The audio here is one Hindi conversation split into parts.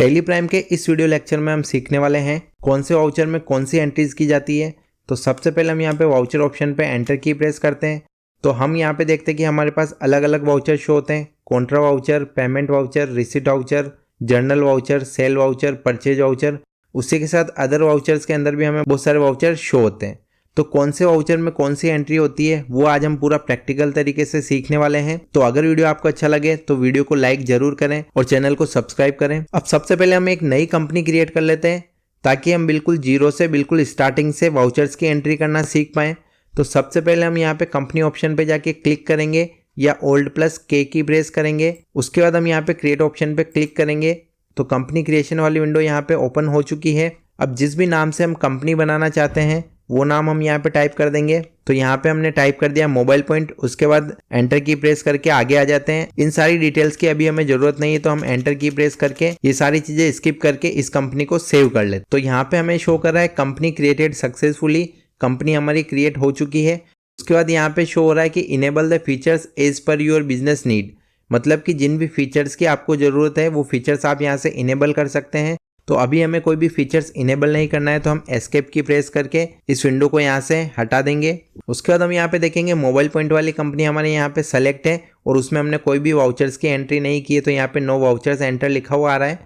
टैली प्राइम के इस वीडियो लेक्चर में हम सीखने वाले हैं कौन से वाउचर में कौन सी एंट्रीज की जाती है। तो सबसे पहले हम यहाँ पे वाउचर ऑप्शन पे एंटर की प्रेस करते हैं। तो हम यहाँ पे देखते हैं कि हमारे पास अलग अलग वाउचर शो होते हैं, Contra voucher, payment voucher, receipt voucher, journal voucher, cell voucher, purchase voucher. उसी के साथ अदर वाउचर्स के अंदर भी हमें बहुत सारे वाउचर शो होते हैं। तो कौन से वाउचर में कौन सी एंट्री होती है वो आज हम पूरा प्रैक्टिकल तरीके से सीखने वाले हैं। तो अगर वीडियो आपको अच्छा लगे तो वीडियो को लाइक जरूर करें और चैनल को सब्सक्राइब करें। अब सबसे पहले हम एक नई कंपनी क्रिएट कर लेते हैं ताकि हम बिल्कुल जीरो से बिल्कुल स्टार्टिंग से वाउचर्स की एंट्री करना सीख पाएं। तो सबसे पहले हम यहाँ पे कंपनी ऑप्शन पे जाके क्लिक करेंगे या Alt+K की प्रेस करेंगे। उसके बाद हम यहाँ पे क्रिएट ऑप्शन पे क्लिक करेंगे तो कंपनी क्रिएशन वाली विंडो यहाँ पे ओपन हो चुकी है। अब जिस भी नाम से हम कंपनी बनाना चाहते हैं वो नाम हम यहाँ पे टाइप कर देंगे। तो यहाँ पे हमने टाइप कर दिया मोबाइल पॉइंट। उसके बाद एंटर की प्रेस करके आगे आ जाते हैं। इन सारी डिटेल्स की अभी हमें जरूरत नहीं है तो हम एंटर की प्रेस करके ये सारी चीजें स्किप करके इस कंपनी को सेव कर लेते। तो यहाँ पे हमें शो कर रहा है कंपनी क्रिएटेड सक्सेसफुली, कंपनी हमारी क्रिएट हो चुकी है। उसके बाद यहाँ पे शो हो रहा है कि enable the features as per your business need, मतलब कि जिन भी फीचर्स की आपको जरूरत है वो फीचर्स आप यहाँ से इनेबल कर सकते हैं। तो अभी हमें कोई भी फीचर्स इनेबल नहीं करना है तो हम एस्केप की प्रेस करके इस विंडो को यहाँ से हटा देंगे। उसके बाद हम यहाँ पे देखेंगे मोबाइल पॉइंट वाली कंपनी हमारे यहाँ पे सेलेक्ट है और उसमें हमने कोई भी वाउचर्स की एंट्री नहीं की है। तो यहाँ पे नो वाउचर्स एंटर लिखा हुआ आ रहा है।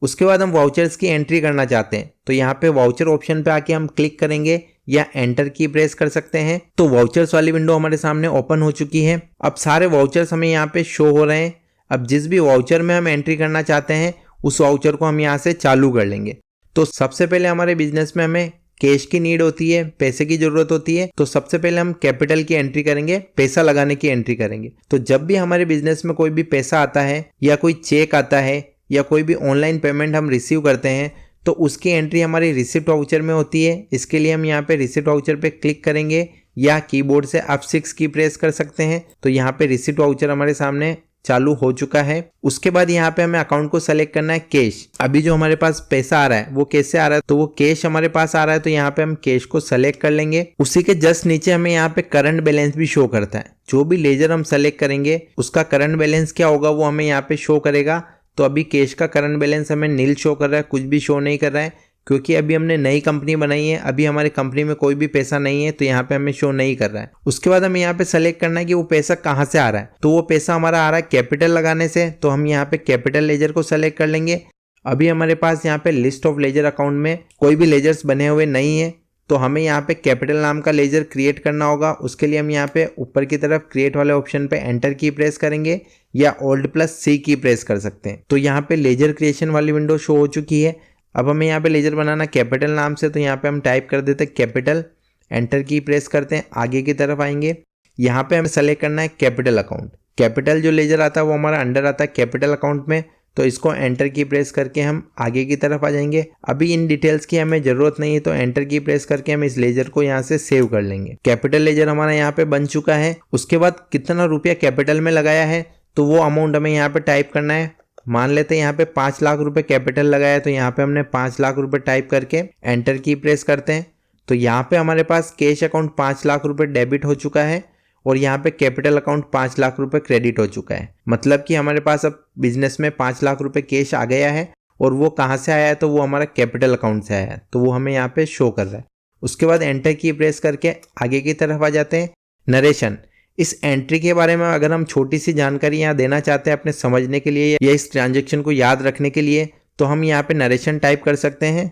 उसके बाद हम वाउचर्स की एंट्री करना चाहते हैं तो यहाँ पे वाउचर ऑप्शन पे आके हम क्लिक करेंगे या एंटर की प्रेस कर सकते हैं। तो वाउचर्स वाली विंडो हमारे सामने ओपन हो चुकी है। अब सारे वाउचर्स हमें यहाँ पे शो हो रहे हैं। अब जिस भी वाउचर में हम एंट्री करना चाहते हैं उस वाउचर को हम यहाँ से चालू कर लेंगे। तो सबसे पहले हमारे बिजनेस में हमें कैश की नीड होती है, पैसे की जरूरत होती है। तो सबसे पहले हम कैपिटल की एंट्री करेंगे, पैसा लगाने की एंट्री करेंगे। तो जब भी हमारे बिजनेस में कोई भी पैसा आता है या कोई चेक आता है या कोई भी ऑनलाइन पेमेंट हम रिसीव करते हैं तो उसकी एंट्री हमारी रिसिप्ट वाउचर में होती है। इसके लिए हम यहाँ पे रिसिप्ट वाउचर पे क्लिक करेंगे या कीबोर्ड से F6 की प्रेस कर सकते हैं। तो यहाँ पे रिसिप्ट वाउचर हमारे सामने चालू हो चुका है। उसके बाद यहाँ पे हमें अकाउंट को सेलेक्ट करना है कैश। अभी जो हमारे पास पैसा आ रहा है वो कैसे आ रहा है, तो वो कैश हमारे पास आ रहा है। तो यहाँ पे हम कैश को सेलेक्ट कर लेंगे। उसी के जस्ट नीचे हमें यहाँ पे करंट बैलेंस भी शो करता है। जो भी लेजर हम सेलेक्ट करेंगे उसका करंट बैलेंस क्या होगा वो हमें यहाँ पे शो करेगा। तो अभी कैश का करंट बैलेंस हमें नील शो कर रहा है, कुछ भी शो नहीं कर रहा है क्योंकि अभी हमने नई कंपनी बनाई है। अभी हमारी कंपनी में कोई भी पैसा नहीं है तो यहाँ पे हमें शो नहीं कर रहा है। उसके बाद हमें यहाँ पे सेलेक्ट करना है कि वो पैसा कहाँ से आ रहा है। तो वो पैसा हमारा आ रहा है कैपिटल लगाने से। तो हम यहाँ पे कैपिटल लेजर को सेलेक्ट कर लेंगे। अभी हमारे पास यहाँ पे लिस्ट ऑफ लेजर अकाउंट में कोई भी लेजर्स बने हुए नहीं है तो हमें यहाँ पे कैपिटल नाम का लेजर क्रिएट करना होगा। उसके लिए हम यहाँ पे ऊपर की तरफ क्रिएट वाले ऑप्शन पे एंटर की प्रेस करेंगे या Alt+C की प्रेस कर सकते हैं। तो यहाँ पे लेजर क्रिएशन वाली विंडो शो हो चुकी है। अब हमें यहाँ पे लेजर बनाना कैपिटल नाम से, तो यहाँ पे हम टाइप कर देते हैं कैपिटल, एंटर की प्रेस करते हैं, आगे की तरफ आएंगे। यहाँ पे हमें सेलेक्ट करना है कैपिटल अकाउंट। कैपिटल जो लेजर आता है वो हमारा अंडर आता है कैपिटल अकाउंट में। तो इसको एंटर की प्रेस करके हम आगे की तरफ आ जाएंगे। अभी इन डिटेल्स की हमें जरूरत नहीं है तो एंटर की प्रेस करके हम इस लेजर को यहाँ से सेव कर लेंगे। कैपिटल लेजर हमारा यहाँ पे बन चुका है। उसके बाद कितना रुपया कैपिटल में लगाया है तो वो अमाउंट हमें यहाँ पे टाइप करना है। मान लेते हैं यहाँ पे 5 लाख रुपए कैपिटल लगाया है तो यहाँ पे हमने 5 लाख रुपए टाइप करके एंटर की प्रेस करते हैं। तो यहाँ पे हमारे पास कैश अकाउंट 5 लाख रुपए डेबिट हो चुका है और यहाँ पे कैपिटल अकाउंट 5 लाख रुपए क्रेडिट हो चुका है। मतलब कि हमारे पास अब बिजनेस में 5 लाख रुपए कैश आ गया है और वो कहाँ से आया है तो वो हमारा कैपिटल अकाउंट से आया है। तो वो हमें यहाँ पे शो कर रहा है। उसके बाद एंटर की प्रेस करके आगे की तरफ आ जाते हैं। नरेशन, इस एंट्री के बारे में अगर हम छोटी सी जानकारी यहाँ देना चाहते हैं अपने समझने के लिए या इस ट्रांजैक्शन को याद रखने के लिए तो हम यहाँ पे नरेशन टाइप कर सकते हैं।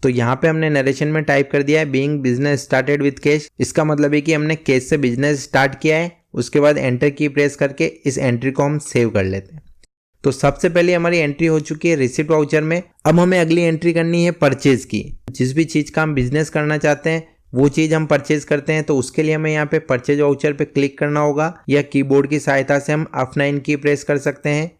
तो यहाँ पे हमने नरेशन में टाइप कर दिया है being business started with cash. इसका मतलब है कि हमने कैश से बिजनेस स्टार्ट किया है। उसके बाद एंटर की प्रेस करके इस एंट्री को हम सेव कर लेते हैं। तो सबसे पहले हमारी एंट्री हो चुकी है रिसिप्ट वाउचर में। अब हमें अगली एंट्री करनी है परचेज की। जिस भी चीज का हम बिजनेस करना चाहते हैं वो चीज हम परचेज करते हैं तो उसके लिए हमें यहाँ पे परचेज वाउचर पे क्लिक करना होगा या कीबोर्ड की सहायता से हम F9 की प्रेस कर सकते हैं।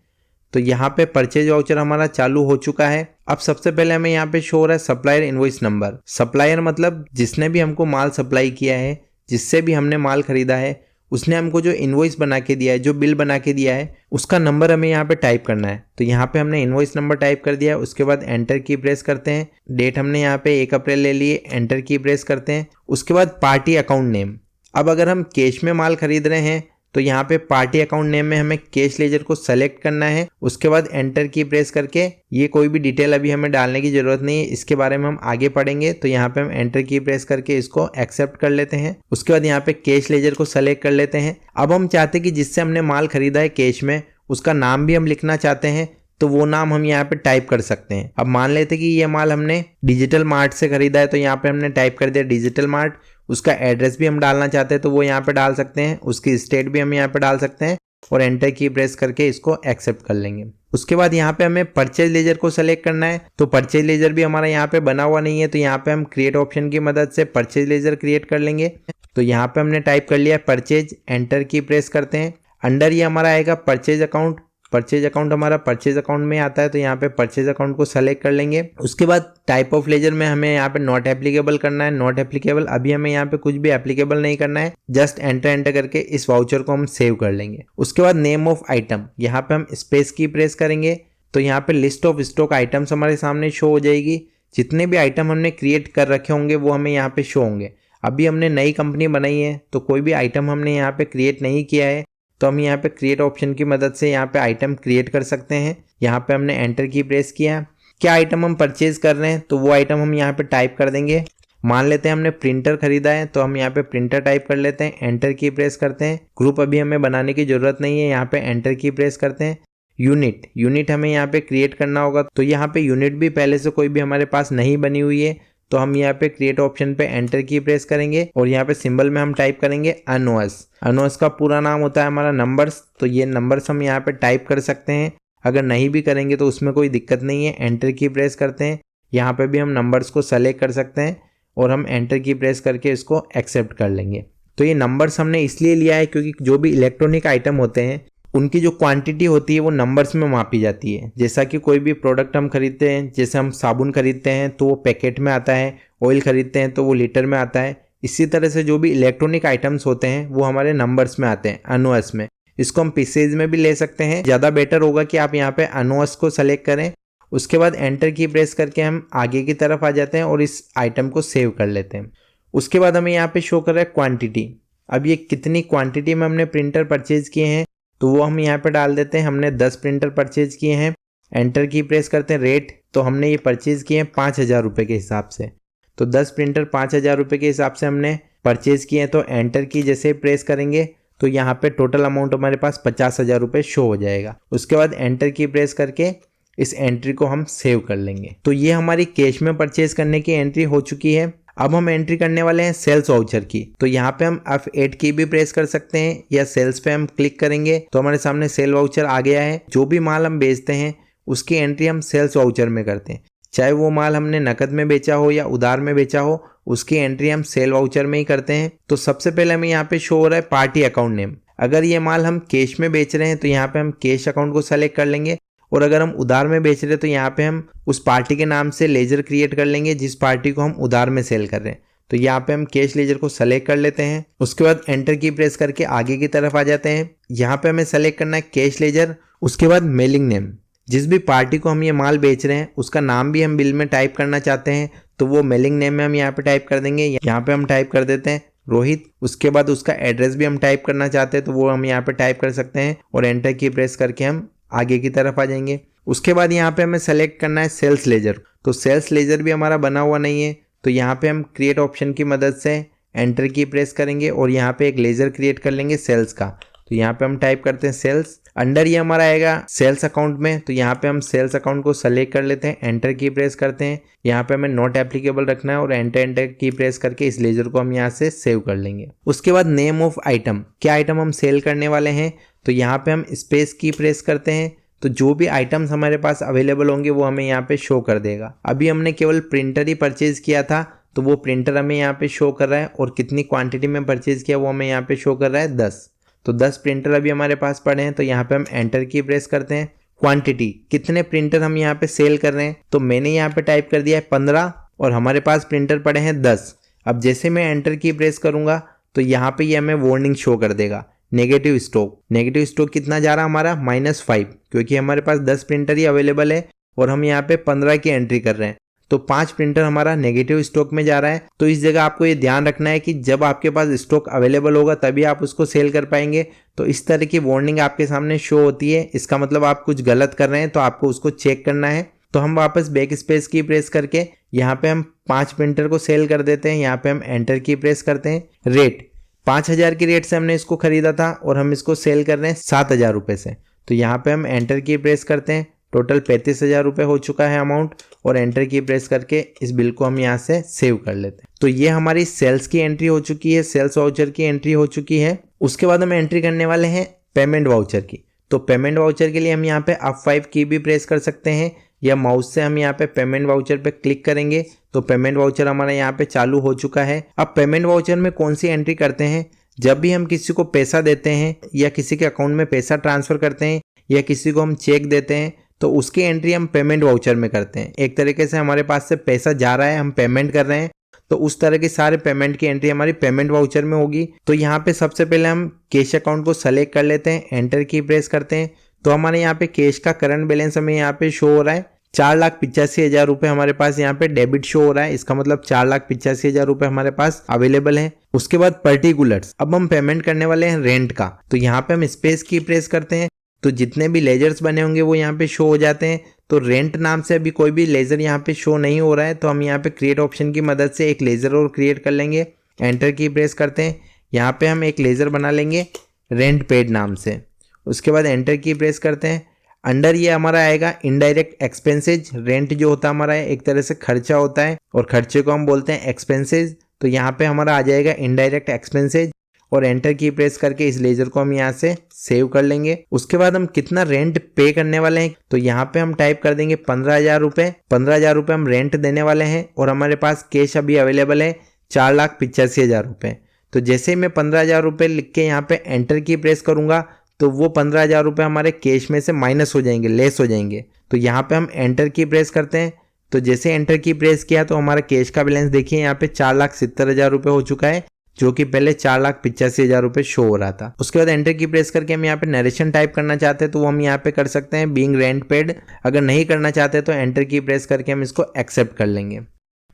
तो यहाँ पे परचेज वाउचर हमारा चालू हो चुका है। अब सबसे पहले हमें यहाँ पे शो हो रहा है सप्लायर इनवॉइस नंबर। सप्लायर मतलब जिसने भी हमको माल सप्लाई किया है, जिससे भी हमने माल खरीदा है, उसने हमको जो इनवॉइस बना के दिया है, जो बिल बना के दिया है, उसका नंबर हमें यहाँ पे टाइप करना है। तो यहाँ पे हमने इनवॉइस नंबर टाइप कर दिया। उसके बाद एंटर की प्रेस करते हैं। डेट हमने यहाँ पे 1 अप्रैल ले लिए, एंटर की प्रेस करते हैं। उसके बाद पार्टी अकाउंट नेम। अब अगर हम कैश में माल खरीद रहे हैं तो यहाँ पे पार्टी अकाउंट नेम में हमें कैश लेजर को सेलेक्ट करना है। उसके बाद एंटर की प्रेस करके, ये कोई भी डिटेल अभी हमें डालने की जरूरत नहीं है, इसके बारे में हम आगे पढ़ेंगे। तो यहाँ पे हम एंटर की प्रेस करके इसको एक्सेप्ट कर लेते हैं। उसके बाद यहाँ पे कैश लेजर को सेलेक्ट कर लेते हैं। अब हम चाहते हैं कि जिससे हमने माल खरीदा है कैश में, उसका नाम भी हम लिखना चाहते हैं, तो वो नाम हम यहाँ पे टाइप कर सकते हैं। अब मान लेते कि ये माल हमने डिजिटल मार्ट से खरीदा है, तो यहाँ पे हमने टाइप कर दिया डिजिटल मार्ट। उसका एड्रेस भी हम डालना चाहते हैं तो वो यहाँ पे डाल सकते हैं, उसकी स्टेट भी हम यहाँ पे डाल सकते हैं और एंटर की प्रेस करके इसको एक्सेप्ट कर लेंगे। उसके बाद यहाँ पे हमें परचेज लेजर को सेलेक्ट करना है। तो परचेज लेजर भी हमारा यहाँ पे बना हुआ नहीं है, तो यहाँ पे हम क्रिएट ऑप्शन की मदद से परचेज लेजर क्रिएट कर लेंगे। तो यहाँ पे हमने टाइप कर लिया परचेज, एंटर की प्रेस करते हैं। अंडर ये हमारा आएगा परचेज अकाउंट। परचेज अकाउंट हमारा परचेज अकाउंट में आता है, तो यहाँ पे परचेज अकाउंट को सेलेक्ट कर लेंगे। उसके बाद टाइप ऑफ लेजर में हमें यहाँ पे नॉट एप्लीकेबल करना है, नॉट एप्लीकेबल। अभी हमें यहाँ पे कुछ भी एप्लीकेबल नहीं करना है, जस्ट एंटर करके इस वाउचर को हम सेव कर लेंगे। उसके बाद नेम ऑफ आइटम, यहाँ पे हम स्पेस की प्रेस करेंगे तो यहाँ पे लिस्ट ऑफ स्टॉक आइटम्स हमारे सामने शो हो जाएगी। जितने भी आइटम हमने क्रिएट कर रखे होंगे वो हमें यहाँ पे शो होंगे। अभी हमने नई कंपनी बनाई है तो कोई भी आइटम हमने यहाँ पे क्रिएट नहीं किया है, तो हम यहाँ पे क्रिएट ऑप्शन की मदद से यहाँ पे आइटम क्रिएट कर सकते हैं। यहाँ पे हमने एंटर की प्रेस किया। क्या आइटम हम परचेज कर रहे हैं तो वो आइटम हम यहाँ पे टाइप कर देंगे। मान लेते हैं हमने प्रिंटर खरीदा है, तो हम यहाँ पे प्रिंटर टाइप कर लेते हैं, एंटर की प्रेस करते हैं। ग्रुप अभी हमें बनाने की जरूरत नहीं है, यहाँ पे एंटर की प्रेस करते हैं। यूनिट हमें यहाँ पे क्रिएट करना होगा, तो यहाँ पे यूनिट भी पहले से कोई भी हमारे पास नहीं बनी हुई है, तो हम यहाँ पे क्रिएट ऑप्शन पे एंटर की प्रेस करेंगे और यहाँ पे सिंबल में हम टाइप करेंगे अनोस। अनोस का पूरा नाम होता है हमारा नंबर्स, तो ये नंबर्स हम यहाँ पे टाइप कर सकते हैं। अगर नहीं भी करेंगे तो उसमें कोई दिक्कत नहीं है, एंटर की प्रेस करते हैं। यहाँ पे भी हम नंबर्स को सेलेक्ट कर सकते हैं और हम एंटर की प्रेस करके इसको एक्सेप्ट कर लेंगे। तो ये नंबर्स हमने इसलिए लिया है क्योंकि जो भी इलेक्ट्रॉनिक आइटम होते हैं उनकी जो क्वांटिटी होती है वो नंबर्स में मापी जाती है। जैसा कि कोई भी प्रोडक्ट हम खरीदते हैं, जैसे हम साबुन खरीदते हैं तो वो पैकेट में आता है, ऑयल खरीदते हैं तो वो लीटर में आता है। इसी तरह से जो भी इलेक्ट्रॉनिक आइटम्स होते हैं वो हमारे नंबर्स में आते हैं, अनोस में। इसको हम पीसेज में भी ले सकते हैं, ज़्यादा बेटर होगा कि आप यहाँ पे अनोस को सेलेक्ट करें। उसके बाद एंटर की प्रेस करके हम आगे की तरफ आ जाते हैं और इस आइटम को सेव कर लेते हैं। उसके बाद हमें यहाँ पे शो कर रहा है क्वांटिटी। अब ये कितनी क्वांटिटी में हमने प्रिंटर परचेज किए हैं तो वो हम यहाँ पे डाल देते हैं। हमने 10 प्रिंटर परचेज किए हैं, एंटर की प्रेस करते हैं। रेट तो हमने ये परचेज किए हैं 5,000 रुपये के हिसाब से, तो 10 प्रिंटर 5,000 रुपये के हिसाब से हमने परचेज किए हैं। तो एंटर की जैसे प्रेस करेंगे तो यहाँ पे टोटल अमाउंट हमारे पास 50,000 रुपये शो हो जाएगा। उसके बाद एंटर की प्रेस करके इस एंट्री को हम सेव कर लेंगे। तो ये हमारी कैश में परचेज करने की एंट्री हो चुकी है। अब हम एंट्री करने वाले हैं सेल्स वाउचर की। तो यहाँ पे हम F8 की भी प्रेस कर सकते हैं या सेल्स पे हम क्लिक करेंगे तो हमारे सामने सेल वाउचर आ गया है। जो भी माल हम बेचते हैं उसकी एंट्री हम सेल्स वाउचर में करते हैं, चाहे वो माल हमने नकद में बेचा हो या उधार में बेचा हो, उसकी एंट्री हम सेल वाउचर में ही करते हैं। तो सबसे पहले हमें यहाँ पे शो हो रहा है पार्टी अकाउंट नेम। अगर ये माल हम कैश में बेच रहे हैं तो यहाँ पे हम कैश अकाउंट को सेलेक्ट कर लेंगे, और अगर हम उधार में बेच रहे हैं तो यहाँ पे हम उस पार्टी के नाम से लेजर क्रिएट कर लेंगे जिस पार्टी को हम उधार में सेल कर रहे हैं। तो यहाँ पे हम कैश लेजर को सेलेक्ट कर लेते हैं। उसके बाद एंटर की प्रेस करके आगे की तरफ आ जाते हैं। यहाँ पे हमें सेलेक्ट करना है कैश लेजर। उसके बाद मेलिंग नेम, जिस भी पार्टी को हम ये माल बेच रहे हैं उसका नाम भी हम बिल में टाइप करना चाहते हैं तो वो मेलिंग नेम में हम यहाँ पे टाइप कर देंगे। यहाँ पे हम टाइप कर देते हैं रोहित। उसके बाद उसका एड्रेस भी हम टाइप करना चाहते हैं तो वो हम यहाँ पे टाइप कर सकते हैं और एंटर की प्रेस करके हम आगे की तरफ आ जाएंगे। उसके बाद यहाँ पे हमें सेलेक्ट करना है सेल्स लेजर। तो सेल्स लेजर भी हमारा बना हुआ नहीं है, तो यहाँ पे हम क्रिएट ऑप्शन की मदद से एंटर की प्रेस करेंगे और यहाँ पे एक लेजर क्रिएट कर लेंगे सेल्स का। तो यहाँ पे हम टाइप करते हैं सेल्स। अंडर ये हमारा आएगा सेल्स अकाउंट में, तो यहाँ पे हम सेल्स अकाउंट को सेलेक्ट कर लेते हैं, एंटर की प्रेस करते हैं। यहाँ पे हमें नॉट एप्लीकेबल रखना है और एंटर की प्रेस करके इस लेजर को हम यहाँ से सेव कर लेंगे। उसके बाद नेम ऑफ आइटम, क्या आइटम हम सेल करने वाले हैं, तो यहाँ पे हम स्पेस की प्रेस करते हैं। तो जो भी आइटम्स हमारे पास अवेलेबल होंगे वो हमें यहाँ पे शो कर देगा। अभी हमने केवल प्रिंटर ही परचेज किया था तो वो प्रिंटर हमें यहाँ पे शो कर रहा है, और कितनी क्वांटिटी में परचेज किया वो हमें यहाँ पे शो कर रहा है 10। तो 10 प्रिंटर अभी हमारे पास पड़े हैं, तो यहाँ पे हम एंटर की प्रेस करते हैं। क्वांटिटी, कितने प्रिंटर हम यहाँ पे सेल कर रहे हैं, तो मैंने यहाँ पे टाइप कर दिया है 15 और हमारे पास प्रिंटर पड़े हैं 10। अब जैसे मैं एंटर की प्रेस करूंगा तो यहाँ पे ये हमें वार्निंग शो कर देगा नेगेटिव स्टॉक कितना जा रहा है हमारा -5, क्योंकि हमारे पास 10 प्रिंटर ही अवेलेबल है और हम यहाँ पे 15 की एंट्री कर रहे हैं। तो 5 प्रिंटर हमारा नेगेटिव स्टॉक में जा रहा है। तो इस जगह आपको ये ध्यान रखना है कि जब आपके पास स्टॉक अवेलेबल होगा तभी आप उसको सेल कर पाएंगे। तो इस तरह की वार्निंग आपके सामने शो होती है, इसका मतलब आप कुछ गलत कर रहे हैं, तो आपको उसको चेक करना है। तो हम वापस बैक स्पेस की प्रेस करके यहाँ पे हम 5 प्रिंटर को सेल कर देते हैं। यहाँ पे हम एंटर की प्रेस करते हैं। रेट 5000 की रेट से हमने इसको खरीदा था और हम इसको सेल कर रहे हैं 7000 रुपये से। तो यहाँ पे हम एंटर की प्रेस करते हैं। टोटल 35,000 रुपये हो चुका है अमाउंट, और एंटर की प्रेस करके इस बिल को हम यहाँ से सेव कर लेते हैं। तो ये हमारी सेल्स की एंट्री हो चुकी है, सेल्स वाउचर की एंट्री हो चुकी है। उसके बाद हम एंट्री करने वाले हैं पेमेंट वाउचर की। तो पेमेंट वाउचर के लिए हम यहाँ पे F5 की भी प्रेस कर सकते हैं, या माउस से हम यहाँ पे पेमेंट वाउचर पे क्लिक करेंगे तो पेमेंट वाउचर हमारा यहाँ पे चालू हो चुका है। अब पेमेंट वाउचर में कौन सी एंट्री करते हैं, जब भी हम किसी को पैसा देते हैं या किसी के अकाउंट में पैसा ट्रांसफर करते हैं या किसी को हम चेक देते हैं, तो उसकी एंट्री हम पेमेंट वाउचर में करते हैं। एक तरीके से हमारे पास से पैसा जा रहा है, हम पेमेंट कर रहे हैं, तो उस तरह के सारे पेमेंट की एंट्री हमारी पेमेंट वाउचर में होगी। तो यहाँ पे सबसे पहले हम कैश अकाउंट को सेलेक्ट कर लेते हैं, एंटर की प्रेस करते हैं। तो हमारे यहाँ पे कैश का करंट बैलेंस हमें यहाँ पे शो हो रहा है 4,85,000 रुपये हमारे पास यहाँ पे डेबिट शो हो रहा है। इसका मतलब 4,85,000 रुपये हमारे पास अवेलेबल है। उसके बाद पर्टिकुलर्स, अब हम पेमेंट करने वाले हैं रेंट का। तो यहाँ पे हम स्पेस की प्रेस करते हैं, तो जितने भी लेजर्स बने होंगे वो यहाँ पे शो हो जाते हैं। तो रेंट नाम से अभी कोई भी लेजर यहाँ पे शो नहीं हो रहा है, तो हम यहाँ पे क्रिएट ऑप्शन की मदद से एक लेजर और क्रिएट कर लेंगे। एंटर की प्रेस करते हैं, यहाँ पे हम एक लेजर बना लेंगे रेंट पेड नाम से। उसके बाद एंटर की प्रेस करते हैं। अंडर ये हमारा आएगा इनडायरेक्ट एक्सपेंसेज। रेंट जो होता है हमारा एक तरह से खर्चा होता है, और खर्चे को हम बोलते हैं एक्सपेंसेज। तो यहाँ पे हमारा आ जाएगा इनडायरेक्ट एक्सपेंसेज, और एंटर की प्रेस करके इस लेजर को हम यहाँ से सेव कर लेंगे। उसके बाद हम कितना रेंट पे करने वाले हैं, तो यहाँ पे हम टाइप कर देंगे 15,000 रुपये। 15,000 रुपये हम रेंट देने वाले हैं, और हमारे पास कैश अभी अवेलेबल है 4,85,000 रुपये। तो जैसे ही मैं 15,000 रुपये लिख के यहाँ पे एंटर की प्रेस करूंगा, तो वो 15,000 रुपये हमारे कैश में से माइनस हो जाएंगे, लेस हो जाएंगे। तो यहाँ पे हम एंटर की प्रेस करते हैं। तो जैसे एंटर की प्रेस किया तो हमारा कैश का बैलेंस देखिए यहाँ पे 4,70,000 रुपये हो चुका है, जो कि पहले 4,85,000 रुपये शो हो रहा था। उसके बाद एंटर की प्रेस करके हम यहाँ पे नरेशन टाइप करना चाहते हैं तो वो हम यहाँ पे कर सकते हैं, बीइंग रेंट पेड। अगर नहीं करना चाहते तो एंटर की प्रेस करके हम इसको एक्सेप्ट कर लेंगे।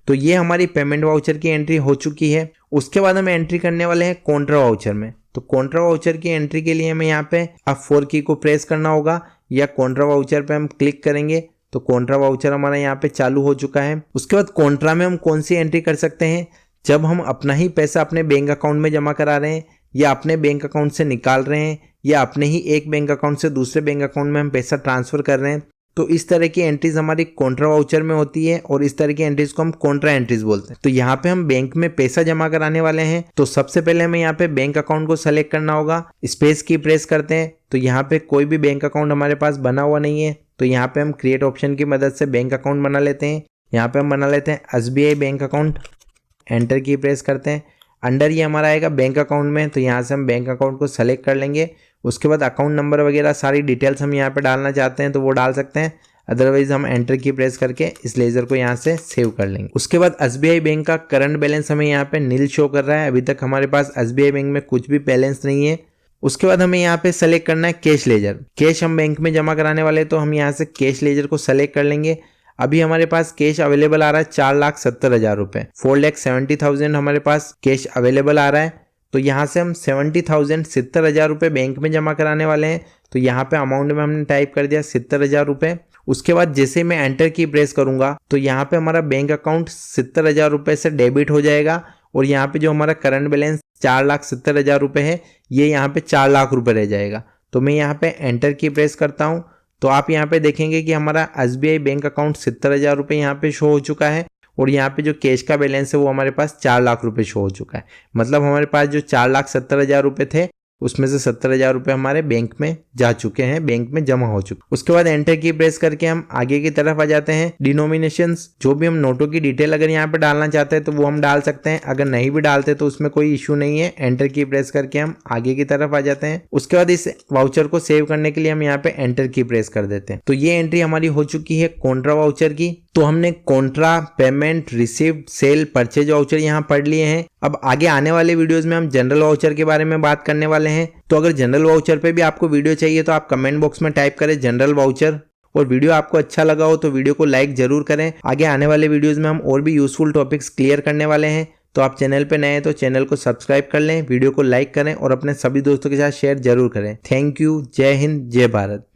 तो ये हमारी पेमेंट वाउचर की एंट्री हो चुकी है। उसके बाद हम एंट्री करने वाले हैं कॉन्ट्रा वाउचर में। तो कॉन्ट्रा वाउचर की एंट्री के लिए हमें यहाँ पे F4 की को प्रेस करना होगा, या कॉन्ट्रा वाउचर पे हम क्लिक करेंगे तो कॉन्ट्रा वाउचर हमारा यहाँ पे चालू हो चुका है। उसके बाद कॉन्ट्रा में हम कौन सी एंट्री कर सकते हैं, जब हम अपना ही पैसा अपने बैंक अकाउंट में जमा करा रहे हैं, या अपने बैंक अकाउंट से निकाल रहे हैं, या अपने ही एक बैंक अकाउंट से दूसरे बैंक अकाउंट में हम पैसा ट्रांसफर कर रहे हैं, तो इस तरह की एंट्रीज हमारी कॉन्ट्रा वाउचर में होती है, और इस तरह की एंट्रीज को हम कॉन्ट्रा एंट्रीज बोलते हैं। तो यहाँ पे हम बैंक में पैसा जमा कराने वाले हैं, तो सबसे पहले हमें यहाँ पे बैंक अकाउंट को सेलेक्ट करना होगा। स्पेस की प्रेस करते हैं, तो यहाँ पे कोई भी बैंक अकाउंट हमारे पास बना हुआ नहीं है, तो यहाँ पे हम क्रिएट ऑप्शन की मदद से बैंक अकाउंट बना लेते हैं। यहाँ पे हम बना लेते हैं SBI बैंक अकाउंट। एंटर की प्रेस करते हैं। अंडर ये हमारा आएगा बैंक अकाउंट में, तो यहाँ से हम बैंक अकाउंट को सेलेक्ट कर लेंगे। उसके बाद अकाउंट नंबर वगैरह सारी डिटेल्स हम यहाँ पे डालना चाहते हैं तो वो डाल सकते हैं, अदरवाइज हम एंटर की प्रेस करके इस लेजर को यहाँ से सेव कर लेंगे। उसके बाद SBI बैंक का करंट बैलेंस हमें यहाँ पे नील शो कर रहा है, अभी तक हमारे पास SBI बैंक में कुछ भी बैलेंस नहीं है। उसके बाद हमें यहाँ पे सेलेक्ट करना है कैश लेजर। कैश हम बैंक में जमा कराने वाले, तो हम यहाँ से कैश लेजर को सेलेक्ट कर लेंगे। अभी हमारे पास कैश अवेलेबल आ रहा है 4,70,000 रुपये, 4,70,000 हमारे पास कैश अवेलेबल आ रहा है। तो यहाँ से हम 70,000 रुपये बैंक में जमा कराने वाले हैं, तो यहाँ पे अमाउंट में हमने टाइप कर दिया 70,000 रुपये। उसके बाद जैसे मैं एंटर की प्रेस करूंगा तो यहाँ पे हमारा बैंक अकाउंट 70,000 रुपये से डेबिट हो जाएगा, और यहाँ पे जो हमारा करंट बैलेंस 4,70,000 रुपये है, ये यहाँ पे 4 लाख रुपये रह जाएगा। तो मैं यहाँ पे एंटर की प्रेस करता हूँ, तो आप यहाँ पे देखेंगे कि हमारा SBI बैंक अकाउंट 70,000 रुपये यहाँ पे शो हो चुका है, और यहाँ पे जो कैश का बैलेंस है वो हमारे पास 4 लाख रुपये शो हो चुका है। मतलब हमारे पास जो 4,70,000 रुपये थे उसमें से 70,000 रुपये हमारे बैंक में जा चुके हैं, बैंक में जमा हो चुके। उसके बाद एंटर की प्रेस करके हम आगे की तरफ आ जाते हैं। डिनोमिनेशंस, जो भी हम नोटों की डिटेल अगर यहाँ पे डालना चाहते हैं तो वो हम डाल सकते हैं, अगर नहीं भी डालते तो उसमें कोई इश्यू नहीं है। एंटर की प्रेस करके हम आगे की तरफ आ जाते हैं। उसके बाद इस वाउचर को सेव करने के लिए हम यहाँ पे एंटर की प्रेस कर देते हैं। तो ये एंट्री हमारी हो चुकी है कॉन्ट्रा वाउचर की। तो हमने contra, payment, received, sale, purchase voucher यहाँ पढ़ लिए हैं। अब आगे आने वाले वीडियोस में हम जनरल वाउचर के बारे में बात करने वाले हैं। तो अगर जनरल वाउचर पे भी आपको वीडियो चाहिए तो आप कमेंट बॉक्स में टाइप करें जनरल वाउचर, और वीडियो आपको अच्छा लगा हो तो वीडियो को लाइक जरूर करें। आगे आने वाले वीडियोस में हम और भी यूजफुल टॉपिक्स क्लियर करने वाले हैं, तो आप चैनल पे नए हैं तो चैनल को सब्सक्राइब कर लें, वीडियो को लाइक करें और अपने सभी दोस्तों के साथ शेयर जरूर करें। Thank you. जय हिंद, जय भारत।